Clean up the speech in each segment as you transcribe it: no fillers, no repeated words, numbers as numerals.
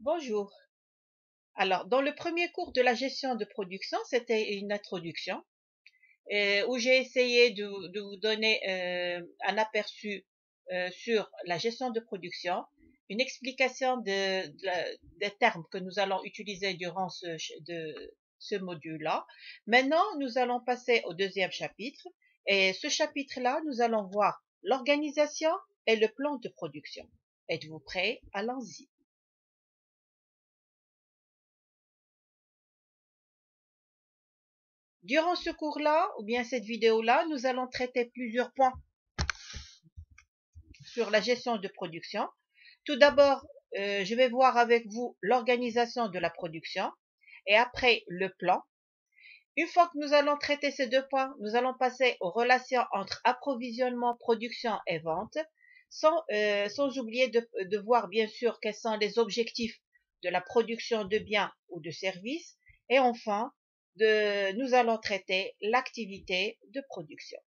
Bonjour. Alors, dans le premier cours de la gestion de production, c'était une introduction où j'ai essayé de vous donner un aperçu sur la gestion de production, une explication des termes que nous allons utiliser durant ce module-là. Maintenant, nous allons passer au deuxième chapitre et ce chapitre-là, nous allons voir l'organisation et le plan de production. Êtes-vous prêts? Allons-y. Durant ce cours-là, ou bien cette vidéo-là, nous allons traiter plusieurs points sur la gestion de production. Tout d'abord, je vais voir avec vous l'organisation de la production et après le plan. Une fois que nous allons traiter ces deux points, nous allons passer aux relations entre approvisionnement, production et vente, sans oublier de voir bien sûr quels sont les objectifs de la production de biens ou de services. Et enfin, nous allons traiter l'activité de production.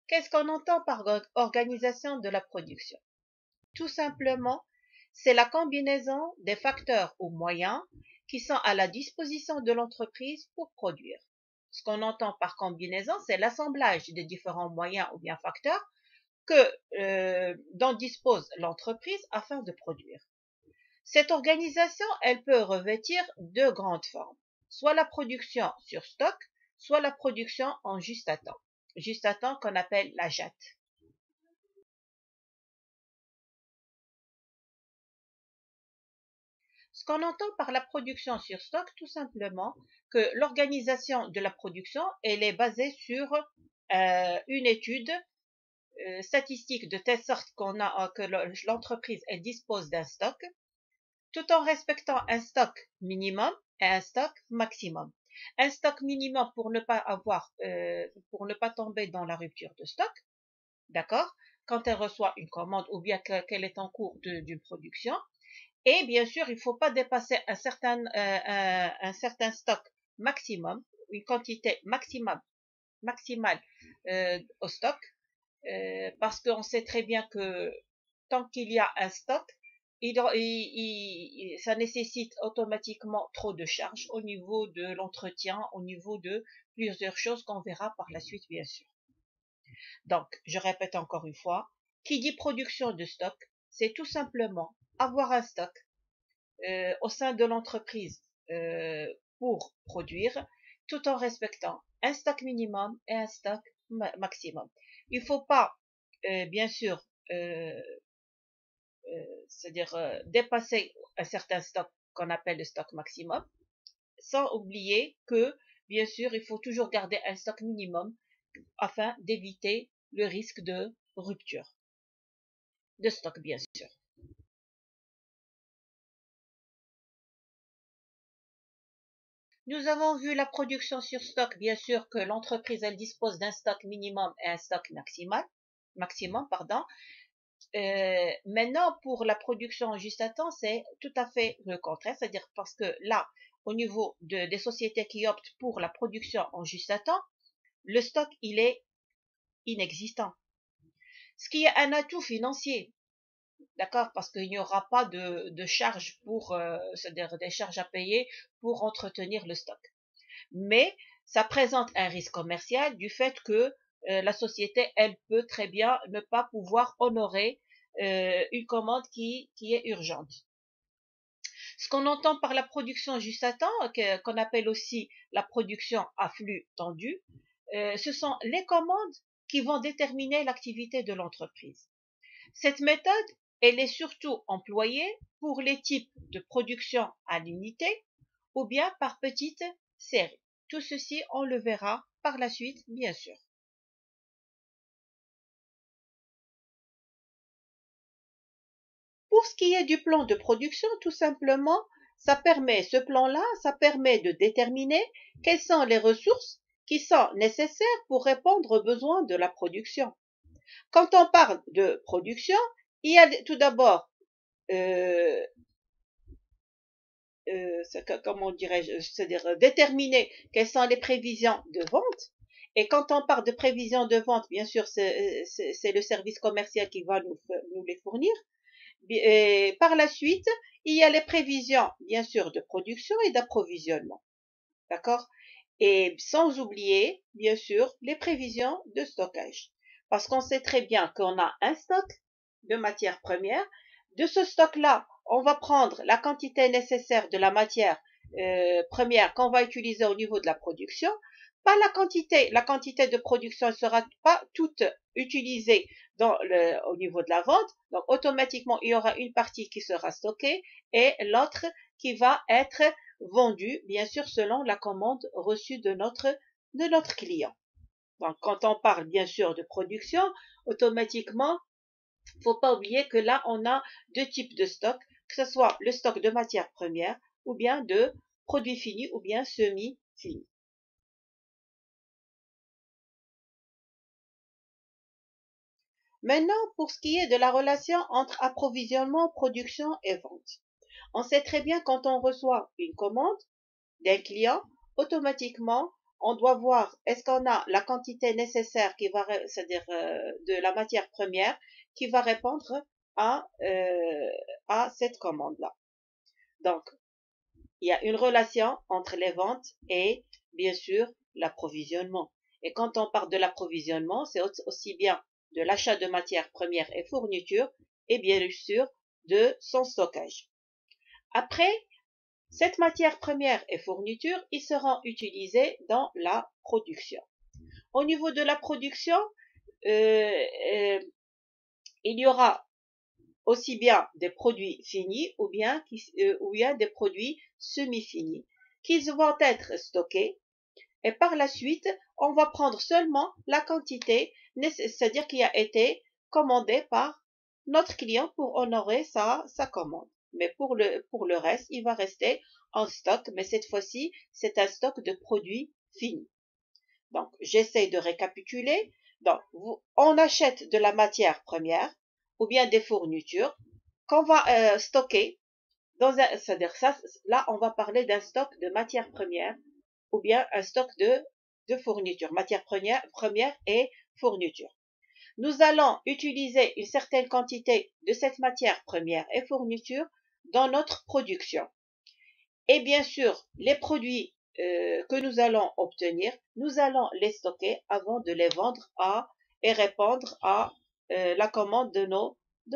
Qu'est-ce qu'on entend par organisation de la production? Tout simplement, c'est la combinaison des facteurs ou moyens qui sont à la disposition de l'entreprise pour produire. Ce qu'on entend par combinaison, c'est l'assemblage des différents moyens ou bien facteurs dont dispose l'entreprise afin de produire. Cette organisation, elle peut revêtir deux grandes formes, soit la production sur stock, soit la production en juste à temps qu'on appelle la JAT. Ce qu'on entend par la production sur stock, tout simplement, que l'organisation de la production, elle est basée sur une étude statistique de telle sorte que l'entreprise elle dispose d'un stock, tout en respectant un stock minimum et un stock maximum. Un stock minimum pour ne pas tomber dans la rupture de stock, d'accord, quand elle reçoit une commande ou bien qu'elle est en cours d'une production. Et bien sûr, il ne faut pas dépasser un certain stock maximum, une quantité maximale au stock, parce qu'on sait très bien que tant qu'il y a un stock, ça nécessite automatiquement trop de charges au niveau de l'entretien, au niveau de plusieurs choses qu'on verra par la suite, bien sûr. Donc, je répète encore une fois, qui dit production de stock, c'est tout simplement avoir un stock au sein de l'entreprise pour produire, tout en respectant un stock minimum et un stock maximum. Il ne faut pas, bien sûr, c'est-à-dire dépasser un certain stock qu'on appelle le stock maximum, sans oublier que, bien sûr, il faut toujours garder un stock minimum afin d'éviter le risque de rupture de stock, bien sûr. Nous avons vu la production sur stock, bien sûr que l'entreprise elle dispose d'un stock minimum et un stock maximum, pardon. Maintenant, pour la production en juste à temps, c'est tout à fait le contraire, c'est-à-dire parce que là, au niveau des sociétés qui optent pour la production en juste à temps, le stock, il est inexistant. Ce qui est un atout financier, d'accord, parce qu'il n'y aura pas de charges c'est-à-dire des charges à payer pour entretenir le stock. Mais ça présente un risque commercial du fait que la société, elle peut très bien ne pas pouvoir honorer une commande qui est urgente. Ce qu'on entend par la production juste à temps, qu'on appelle aussi la production à flux tendu, ce sont les commandes qui vont déterminer l'activité de l'entreprise. Cette méthode, elle est surtout employée pour les types de production à l'unité ou bien par petites séries. Tout ceci, on le verra par la suite, bien sûr. Pour ce qui est du plan de production, tout simplement, ce plan-là, ça permet de déterminer quelles sont les ressources qui sont nécessaires pour répondre aux besoins de la production. Quand on parle de production, il y a tout d'abord, comment dirais-je, c'est-à-dire déterminer quelles sont les prévisions de vente Et quand on parle de prévision de vente, bien sûr, c'est le service commercial qui va nous les fournir. Et par la suite, il y a les prévisions, bien sûr, de production et d'approvisionnement. D'accord? Et sans oublier, bien sûr, les prévisions de stockage. Parce qu'on sait très bien qu'on a un stock de matières premières. De ce stock-là, on va prendre la quantité nécessaire de la matière première qu'on va utiliser au niveau de la production. Pas la quantité de production ne sera pas toute utilisée au niveau de la vente. Donc, automatiquement, il y aura une partie qui sera stockée et l'autre qui va être vendue, bien sûr, selon la commande reçue de notre client. Donc, quand on parle, bien sûr, de production, automatiquement, faut pas oublier que là, on a deux types de stock, que ce soit le stock de matières premières ou bien de produits finis ou bien semi-finis. Maintenant, pour ce qui est de la relation entre approvisionnement, production et vente. On sait très bien quand on reçoit une commande d'un client, automatiquement, on doit voir est-ce qu'on a la quantité nécessaire c'est-à-dire de la matière première qui va répondre à cette commande-là. Donc, il y a une relation entre les ventes et, bien sûr, l'approvisionnement. Et quand on parle de l'approvisionnement, c'est aussi bien de l'achat de matières premières et fournitures et bien sûr de son stockage. Après, cette matière première et fournitures, ils seront utilisés dans la production. Au niveau de la production, il y aura aussi bien des produits finis ou bien des produits semi-finis qui vont être stockés et par la suite, on va prendre seulement la quantité, c'est-à-dire qui a été commandée par notre client pour honorer sa commande. Mais pour le reste, il va rester en stock, mais cette fois-ci, c'est un stock de produits finis. Donc, j'essaie de récapituler. Donc, on achète de la matière première ou bien des fournitures qu'on va stocker c'est-à-dire ça, là, on va parler d'un stock de matières premières ou bien un stock de fournitures, matières premières et fournitures. Nous allons utiliser une certaine quantité de cette matière première et fourniture dans notre production. Et bien sûr, les produits que nous allons obtenir, nous allons les stocker avant de les vendre et répondre à la commande de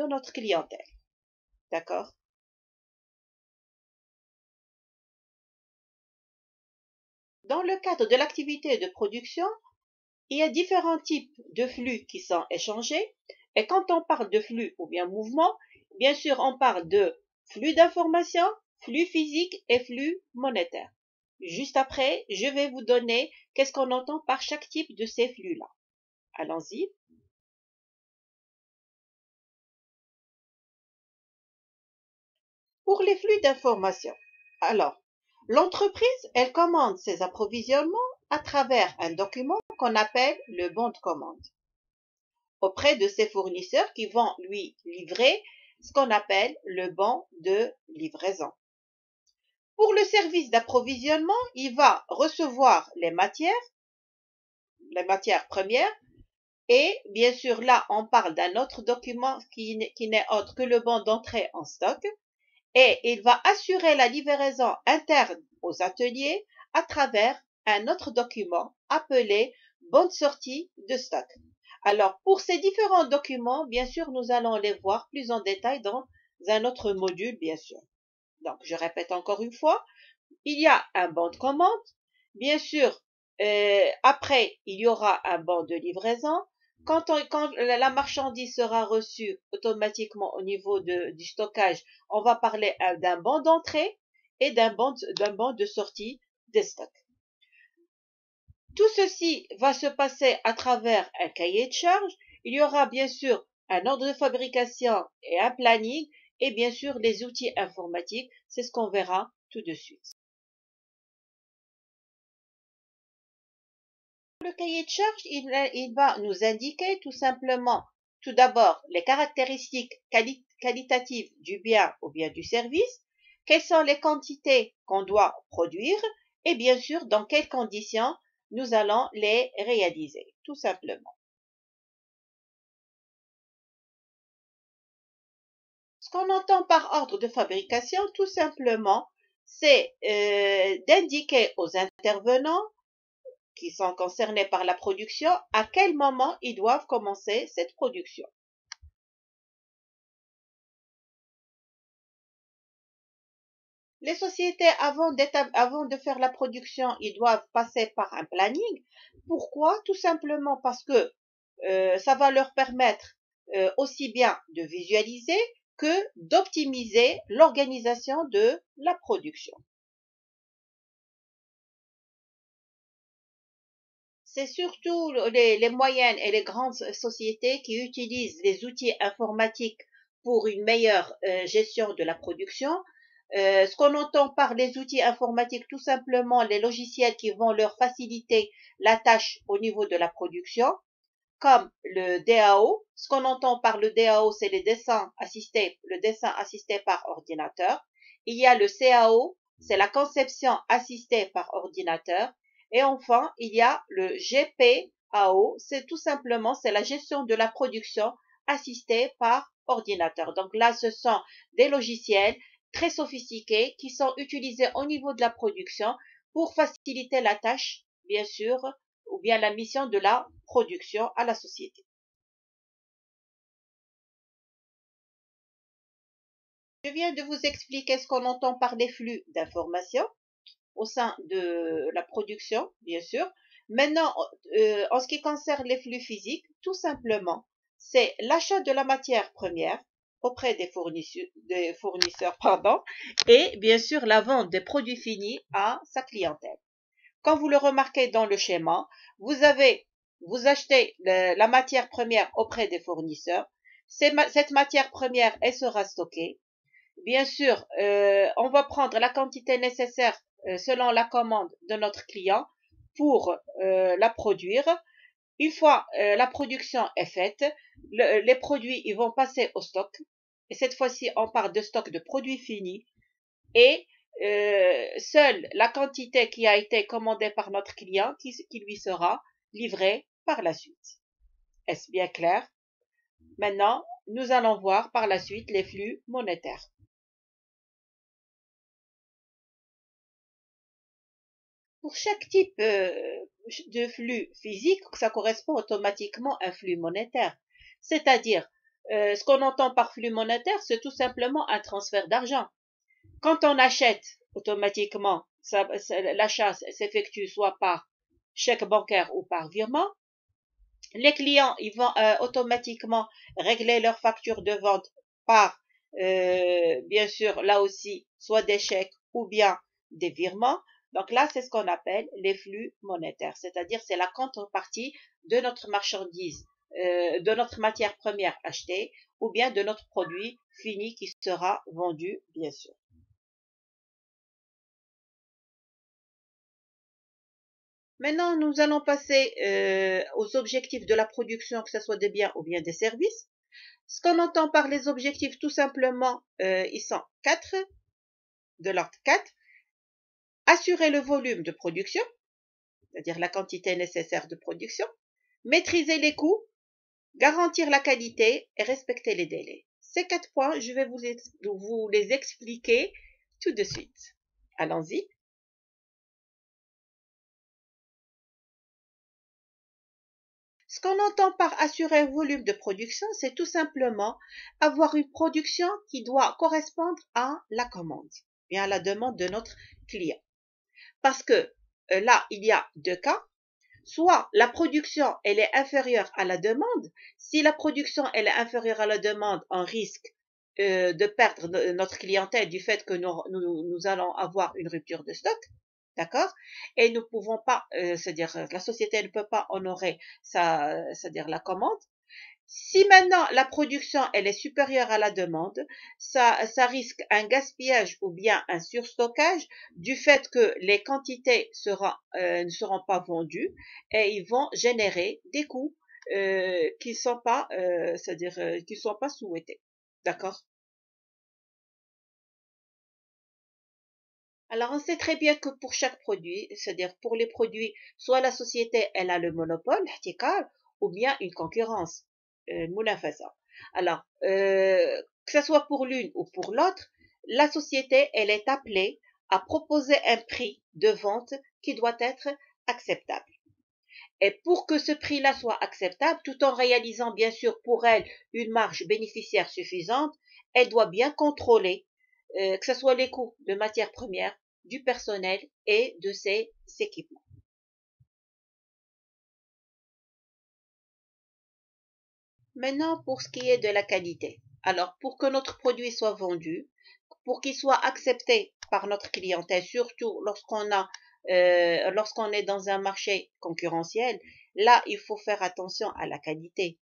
notre clientèle. D'accord? Dans le cadre de l'activité de production, il y a différents types de flux qui sont échangés. Et quand on parle de flux ou bien mouvement, bien sûr, on parle de flux d'informations, flux physique et flux monétaire. Juste après, je vais vous donner qu'est-ce qu'on entend par chaque type de ces flux-là. Allons-y. Pour les flux d'informations. Alors, l'entreprise, elle commande ses approvisionnements à travers un document qu'on appelle le bon de commande auprès de ses fournisseurs qui vont lui livrer ce qu'on appelle le bon de livraison. Pour le service d'approvisionnement, il va recevoir les matières premières, et bien sûr là, on parle d'un autre document qui n'est autre que le bon d'entrée en stock, et il va assurer la livraison interne aux ateliers à travers un autre document appelé bon de sortie de stock. Alors, pour ces différents documents, bien sûr, nous allons les voir plus en détail dans un autre module, bien sûr. Donc, je répète encore une fois, il y a un bon de commande. Bien sûr, après, il y aura un bon de livraison. Quand la marchandise sera reçue automatiquement au niveau du stockage, on va parler d'un bon d'entrée et d'un bon de sortie des stocks. Tout ceci va se passer à travers un cahier de charge. Il y aura bien sûr un ordre de fabrication et un planning et bien sûr les outils informatiques. C'est ce qu'on verra tout de suite. Le cahier de charge, il va nous indiquer tout simplement, tout d'abord, les caractéristiques qualitatives du bien ou bien du service, quelles sont les quantités qu'on doit produire et bien sûr dans quelles conditions nous allons les réaliser, tout simplement. Ce qu'on entend par ordre de fabrication, tout simplement, c'est d'indiquer aux intervenants qui sont concernés par la production à quel moment ils doivent commencer cette production. Les sociétés, avant de faire la production, ils doivent passer par un planning. Pourquoi? Tout simplement parce que ça va leur permettre aussi bien de visualiser que d'optimiser l'organisation de la production. C'est surtout les moyennes et les grandes sociétés qui utilisent les outils informatiques pour une meilleure gestion de la production. Ce qu'on entend par les outils informatiques, tout simplement les logiciels qui vont leur faciliter la tâche au niveau de la production, comme le DAO. Ce qu'on entend par le DAO, c'est le dessin assisté par ordinateur. Il y a le CAO, c'est la conception assistée par ordinateur. Et enfin, il y a le GPAO, c'est tout simplement, c'est la gestion de la production assistée par ordinateur. Donc là, ce sont des logiciels très sophistiqués qui sont utilisés au niveau de la production pour faciliter la tâche, bien sûr, ou bien la mission de la production à la société. Je viens de vous expliquer ce qu'on entend par les flux d'informations au sein de la production, bien sûr. Maintenant, en ce qui concerne les flux physiques, tout simplement, c'est l'achat de la matière première auprès des fournisseurs, pardon, et bien sûr la vente des produits finis à sa clientèle. Comme vous le remarquez dans le schéma, vous achetez la matière première auprès des fournisseurs. Cette matière première, elle sera stockée. Bien sûr, on va prendre la quantité nécessaire selon la commande de notre client pour la produire. Une fois la production est faite, les produits ils vont passer au stock. Et cette fois-ci, on parle de stock de produits finis. Et seule la quantité qui a été commandée par notre client qui lui sera livrée par la suite. Est-ce bien clair? Maintenant, nous allons voir par la suite les flux monétaires. Pour chaque type de flux physique, ça correspond automatiquement à un flux monétaire. C'est-à-dire, ce qu'on entend par flux monétaire, c'est tout simplement un transfert d'argent. Quand on achète, automatiquement, l'achat s'effectue soit par chèque bancaire ou par virement. Les clients, ils vont automatiquement régler leur facture de vente par, bien sûr, là aussi, soit des chèques ou bien des virements. Donc là, c'est ce qu'on appelle les flux monétaires, c'est-à-dire c'est la contrepartie de notre marchandise, de notre matière première achetée ou bien de notre produit fini qui sera vendu, bien sûr. Maintenant, nous allons passer aux objectifs de la production, que ce soit des biens ou bien des services. Ce qu'on entend par les objectifs, tout simplement, ils sont quatre, de l'ordre 4. Assurer le volume de production, c'est-à-dire la quantité nécessaire de production. Maîtriser les coûts, garantir la qualité et respecter les délais. Ces 4 points, je vais vous les expliquer tout de suite. Allons-y. Ce qu'on entend par assurer un volume de production, c'est tout simplement avoir une production qui doit correspondre à la commande, bien à la demande de notre client. Parce que là, il y a deux cas. Soit la production, elle est inférieure à la demande. Si la production, elle est inférieure à la demande, on risque de perdre notre clientèle du fait que nous allons avoir une rupture de stock. D'accord? Et nous ne pouvons pas, c'est-à-dire la société ne peut pas honorer c'est-à-dire la commande. Si maintenant la production elle est supérieure à la demande, ça risque un gaspillage ou bien un surstockage du fait que les quantités ne seront pas vendues et ils vont générer des coûts qui sont pas, c'est-à-dire qui sont pas souhaités. D'accord? Alors, on sait très bien que pour chaque produit, c'est-à-dire pour les produits, soit la société, elle a le monopole, احتكار, ou bien une concurrence, munafasa. Alors, que ce soit pour l'une ou pour l'autre, la société, elle est appelée à proposer un prix de vente qui doit être acceptable. Et pour que ce prix-là soit acceptable, tout en réalisant bien sûr pour elle une marge bénéficiaire suffisante, elle doit bien contrôler que ce soit les coûts de matières premières, du personnel et de ses équipements. Maintenant, pour ce qui est de la qualité. Alors, pour que notre produit soit vendu, pour qu'il soit accepté par notre clientèle, surtout lorsqu'on est dans un marché concurrentiel, là, il faut faire attention à la qualité.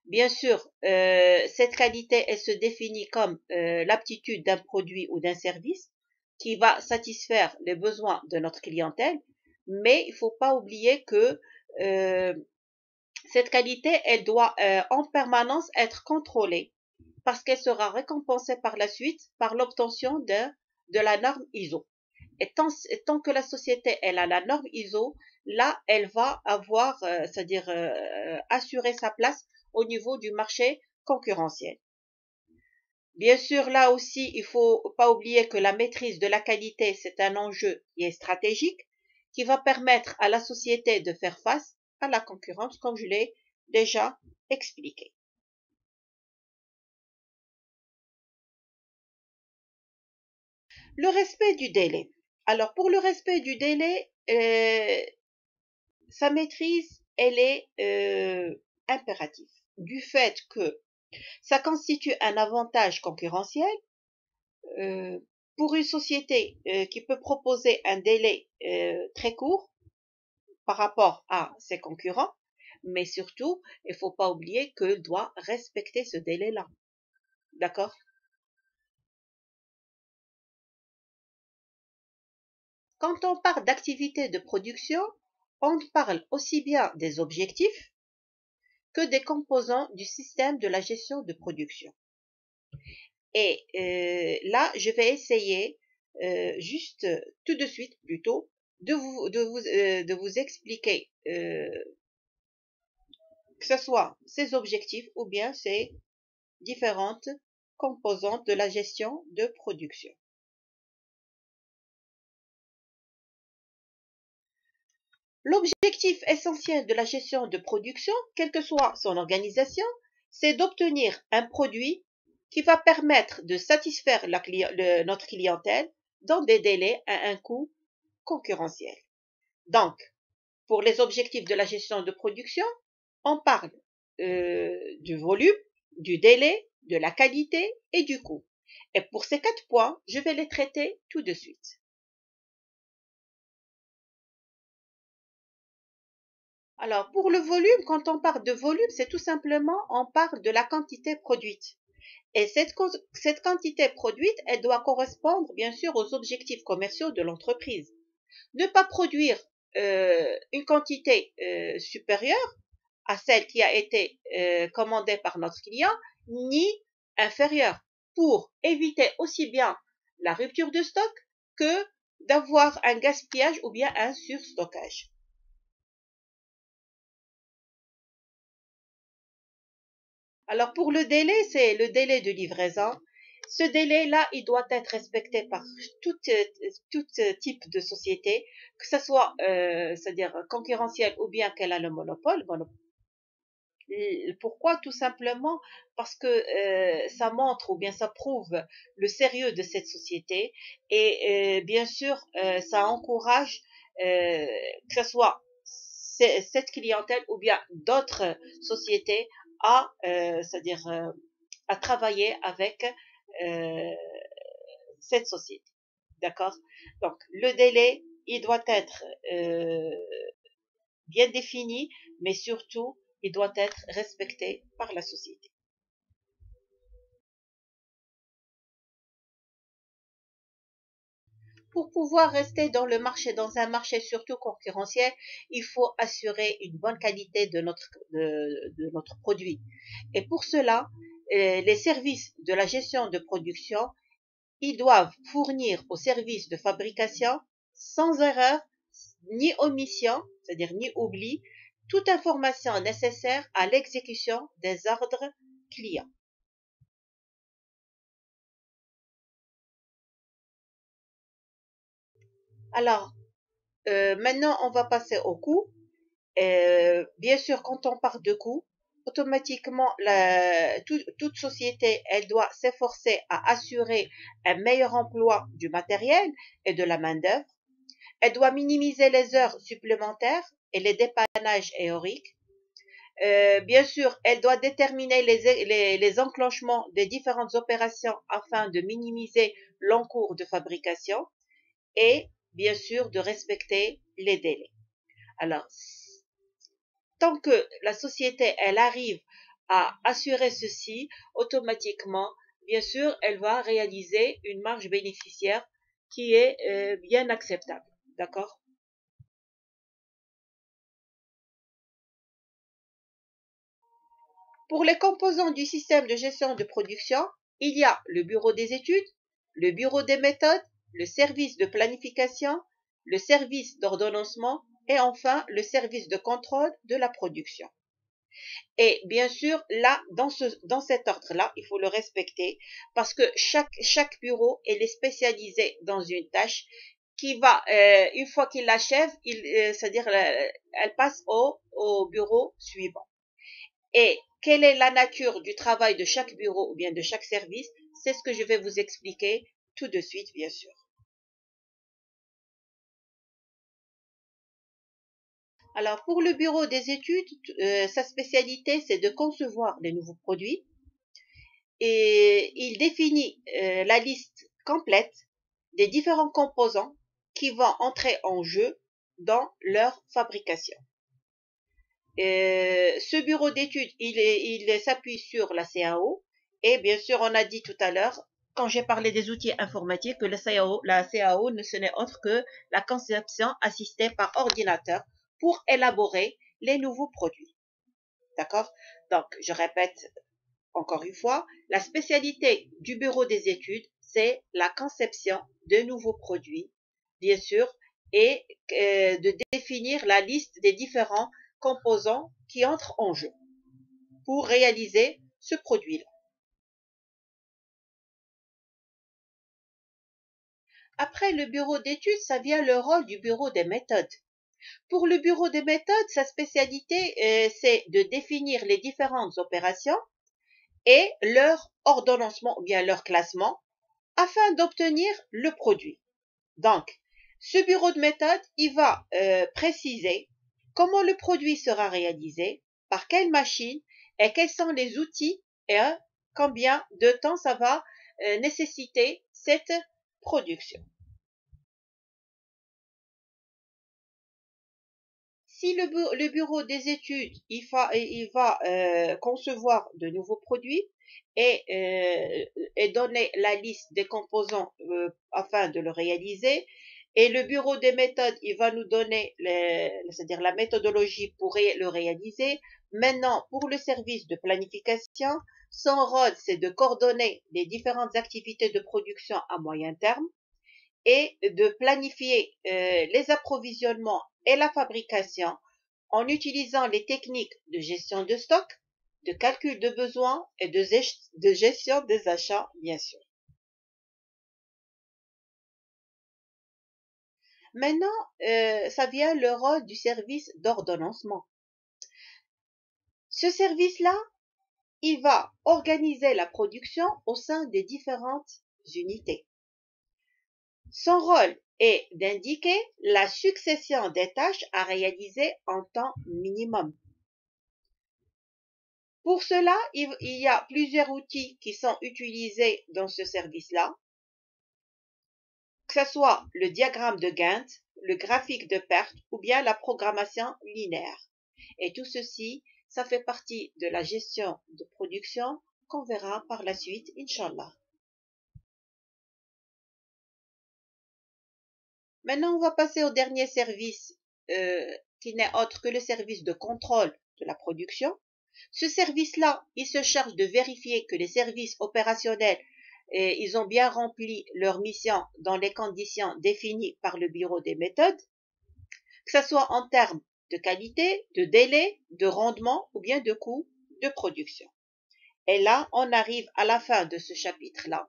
Bien sûr, cette qualité, elle se définit comme l'aptitude d'un produit ou d'un service qui va satisfaire les besoins de notre clientèle, mais il ne faut pas oublier que euh, cette qualité, elle doit en permanence être contrôlée parce qu'elle sera récompensée par la suite par l'obtention de la norme ISO. Et tant que la société elle a la norme ISO, là, elle va avoir, c'est-à-dire assurer sa place au niveau du marché concurrentiel. Bien sûr, là aussi, il faut pas oublier que la maîtrise de la qualité, c'est un enjeu qui est stratégique, qui va permettre à la société de faire face à la concurrence, comme je l'ai déjà expliqué. Le respect du délai. Alors, pour le respect du délai, sa maîtrise, elle est impérative, du fait que ça constitue un avantage concurrentiel euh, pour une société qui peut proposer un délai très court par rapport à ses concurrents, mais surtout, il ne faut pas oublier qu'elle doit respecter ce délai-là. D'accord? Quand on parle d'activité de production, on parle aussi bien des objectifs que des composants du système de la gestion de production. Et là, je vais essayer juste tout de suite plutôt de vous expliquer que ce soit ces objectifs ou bien ces différentes composantes de la gestion de production. L'objectif essentiel de la gestion de production, quelle que soit son organisation, c'est d'obtenir un produit qui va permettre de satisfaire notre clientèle dans des délais à un coût concurrentiel. Donc, pour les objectifs de la gestion de production, on parle du volume, du délai, de la qualité et du coût. Et pour ces 4 points, je vais les traiter tout de suite. Alors, pour le volume, quand on parle de volume, c'est tout simplement, on parle de la quantité produite. Et cette quantité produite, elle doit correspondre, bien sûr, aux objectifs commerciaux de l'entreprise. Ne pas produire une quantité supérieure à celle qui a été commandée par notre client, ni inférieure, pour éviter aussi bien la rupture de stock que d'avoir un gaspillage ou bien un surstockage. Alors pour le délai, c'est le délai de livraison. Ce délai-là, il doit être respecté par tout type de société, que ce soit, c'est-à-dire concurrentiel ou bien qu'elle a le monopole. Pourquoi? Tout simplement parce que ça montre ou bien ça prouve le sérieux de cette société et bien sûr, ça encourage que ce soit cette clientèle ou bien d'autres sociétés à, c'est-à-dire à travailler avec euh, cette société. D'accord? Donc, le délai, il doit être bien défini, mais surtout, il doit être respecté par la société. Pour pouvoir rester dans un marché surtout concurrentiel, il faut assurer une bonne qualité de notre produit. Et pour cela, les services de la gestion de production, ils doivent fournir au service de fabrication, sans erreur ni omission, c'est-à-dire ni oubli, toute information nécessaire à l'exécution des ordres clients. Alors, maintenant, on va passer au coût. Bien sûr, quand on parle de coût, automatiquement, toute société, elle doit s'efforcer à assurer un meilleur emploi du matériel et de la main-d'œuvre. Elle doit minimiser les heures supplémentaires et les dépannages théoriques. Bien sûr, elle doit déterminer les enclenchements des différentes opérations afin de minimiser l'encours de fabrication et bien sûr de respecter les délais. Alors, tant que la société, elle arrive à assurer ceci, automatiquement, bien sûr, elle va réaliser une marge bénéficiaire qui est bien acceptable. D'accord? Pour les composants du système de gestion de production, il y a le bureau des études, le bureau des méthodes, le service de planification, le service d'ordonnancement et enfin le service de contrôle de la production. Et bien sûr, là, dans cet ordre-là, il faut le respecter parce que chaque bureau, il est spécialisé dans une tâche qui va, une fois qu'il l'achève, c'est-à-dire, elle passe au bureau suivant. Et quelle est la nature du travail de chaque bureau ou bien de chaque service? C'est ce que je vais vous expliquer tout de suite, bien sûr. Alors, pour le bureau des études, sa spécialité, c'est de concevoir les nouveaux produits et il définit la liste complète des différents composants qui vont entrer en jeu dans leur fabrication. Ce bureau d'études, il s'appuie sur la CAO et bien sûr, on a dit tout à l'heure, quand j'ai parlé des outils informatiques, que la CAO ne ce n'est autre que la conception assistée par ordinateur pour élaborer les nouveaux produits. D'accord? Donc, je répète encore une fois, la spécialité du bureau des études, c'est la conception de nouveaux produits, bien sûr, et de définir la liste des différents composants qui entrent en jeu pour réaliser ce produit-là. Après le bureau d'études, ça vient le rôle du bureau des méthodes. Pour le bureau des méthodes, sa spécialité, c'est de définir les différentes opérations et leur ordonnancement ou bien leur classement afin d'obtenir le produit. Donc, ce bureau de méthode, il va préciser comment le produit sera réalisé, par quelle machine et quels sont les outils et combien de temps ça va nécessiter cette production. Si le bureau des études il va concevoir de nouveaux produits et donner la liste des composants afin de le réaliser, et le bureau des méthodes, il va nous donner c'est-à-dire la méthodologie pour le réaliser. Maintenant, pour le service de planification, son rôle, c'est de coordonner les différentes activités de production à moyen terme et de planifier les approvisionnements et la fabrication en utilisant les techniques de gestion de stock, de calcul de besoins et de gestion des achats, bien sûr. Maintenant, ça vient le rôle du service d'ordonnancement. Ce service-là, il va organiser la production au sein des différentes unités. Son rôle est d'indiquer la succession des tâches à réaliser en temps minimum. Pour cela, il y a plusieurs outils qui sont utilisés dans ce service-là, que ce soit le diagramme de Gantt, le graphique de perte ou bien la programmation linéaire. Et tout ceci, ça fait partie de la gestion de production qu'on verra par la suite, Inch'Allah. Maintenant, on va passer au dernier service qui n'est autre que le service de contrôle de la production. Ce service-là, il se charge de vérifier que les services opérationnels et ils ont bien rempli leur mission dans les conditions définies par le bureau des méthodes, que ce soit en termes de qualité, de délai, de rendement ou bien de coût de production. Et là, on arrive à la fin de ce chapitre-là.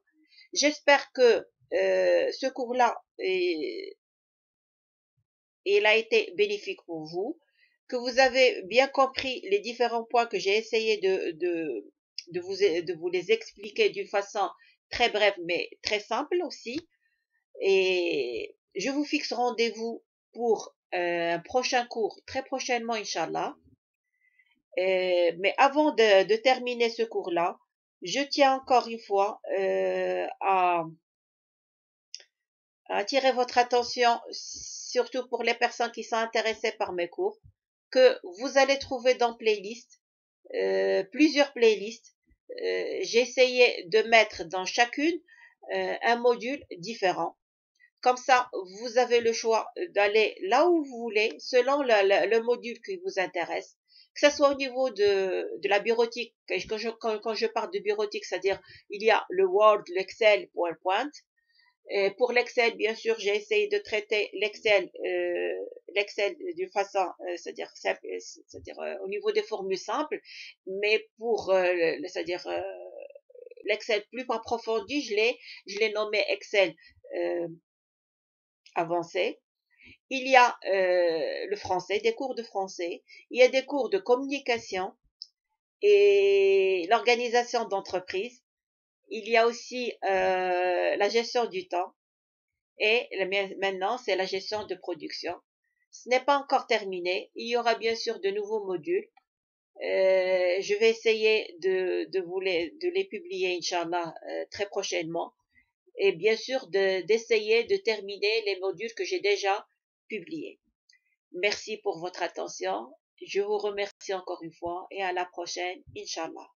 J'espère que ce cours-là, il a été bénéfique pour vous, que vous avez bien compris les différents points que j'ai essayé de vous les expliquer d'une façon très brève mais très simple aussi. Et je vous fixe rendez-vous pour un prochain cours très prochainement, Inch'Allah. Mais avant de terminer ce cours-là, je tiens encore une fois à attirer votre attention, surtout pour les personnes qui sont intéressées par mes cours, que vous allez trouver dans playlist, plusieurs playlists. J'ai essayé de mettre dans chacune un module différent. Comme ça, vous avez le choix d'aller là où vous voulez, selon le module qui vous intéresse. Que ce soit au niveau de la bureautique, quand je parle de bureautique, c'est-à-dire il y a le Word, l'Excel, PowerPoint. Et pour l'Excel, bien sûr, j'ai essayé de traiter l'Excel d'une façon, c'est-à-dire simple, c'est-à-dire au niveau des formules simples, mais pour, c'est-à-dire l'Excel plus approfondi, je l'ai nommé Excel avancé. Il y a le français, des cours de français, il y a des cours de communication et l'organisation d'entreprise. Il y a aussi la gestion du temps et maintenant c'est la gestion de production. Ce n'est pas encore terminé. Il y aura bien sûr de nouveaux modules. Je vais essayer de les publier, Inch'Allah, très prochainement. Et bien sûr d'essayer de terminer les modules que j'ai déjà publiés. Merci pour votre attention. Je vous remercie encore une fois et à la prochaine, Inch'Allah.